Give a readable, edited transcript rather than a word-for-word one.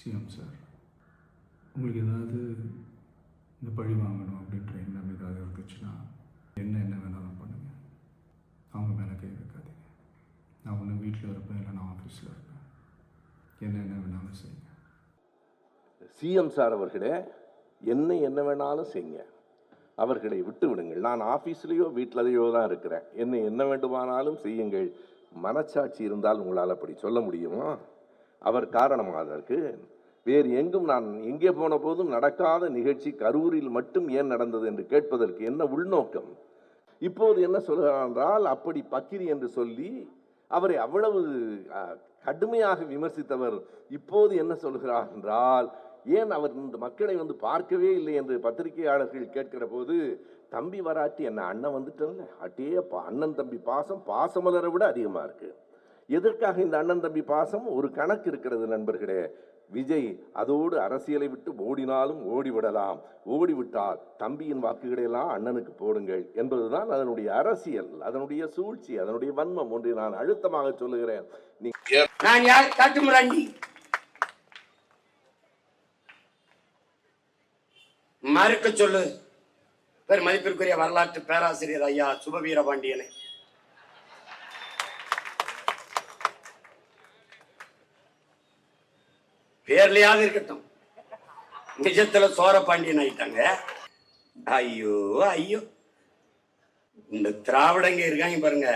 CM sir, உங்களுக்கு ஏதாவது இந்த பழி வாங்கணும் அப்படின்ற எண்ணம் ஏதாவது இருந்துச்சுன்னா என்ன வேணாலும் பண்ணுங்கள். அவங்க மேலே கை வைக்காதீங்க. நான் ஒன்று வீட்டில் இருப்பேன், இல்லை நான் ஆஃபீஸில் இருப்பேன். என்ன வேணாலும் செய்யுங்க. சிஎம் சார் அவர்களே, என்ன வேணாலும் செய்யுங்க, அவர்களை விட்டு விடுங்கள். நான் ஆஃபீஸ்லேயோ வீட்டிலையோ தான் இருக்கிறேன். என்ன வேண்டுமானாலும் செய்யுங்கள். மனச்சாட்சி இருந்தால் உங்களால் அப்படி சொல்ல முடியுமா? அவர் காரணமாக அதற்கு வேறு எங்கும் நான் எங்கே போன போதும் நடக்காத நிகழ்ச்சி கரூரில் மட்டும் ஏன் நடந்தது என்று கேட்பதற்கு என்ன உள்நோக்கம்? இப்போது என்ன சொல்கிறார் என்றால், அப்படி பக்கிரி என்று சொல்லி அவரை அவ்வளவு கடுமையாக விமர்சித்தவர் இப்போது என்ன சொல்கிறார் என்றால், ஏன் அவர் இந்த மக்களை பார்க்கவே இல்லை என்று பத்திரிகையாளர்கள் கேட்கிற போது, தம்பி வராட்டி என்ன அண்ணன் வந்துட்டல, அட்டேப்பா அண்ணன் தம்பி பாசமலரை விட அதிகமாக இருக்கு. எதற்காக இந்த அண்ணன் தம்பி பாசம்? ஒரு கணக்கு இருக்கிறது நண்பர்களே. விஜய் அதோடு அரசியலை விட்டு ஓடினாலும் ஓடிவிடலாம். ஓடிவிட்டால் தம்பியின் வாக்குகளை எல்லாம் அண்ணனுக்கு போடுங்கள் என்பதுதான் அதனுடைய அரசியல், அதனுடைய சூழ்ச்சி, அதனுடைய வன்மம் ஒன்றை நான் அழுத்தமாக சொல்லுகிறேன். நான் யார் காட்டுமிராண்டி? மறுக்க சொல்லு. பேர் மதிப்பிற்குரிய வரலாற்று பேராசிரியர் ஐயா சுபவீரபாண்டியனை பேர்லையாவது இருக்கட்டும், நிஜத்துல சோரபாண்டியன் ஆயிட்டாங்க. ஐயோ ஐயோ, இந்த திராவிடங்க இருக்காங்க பாருங்க,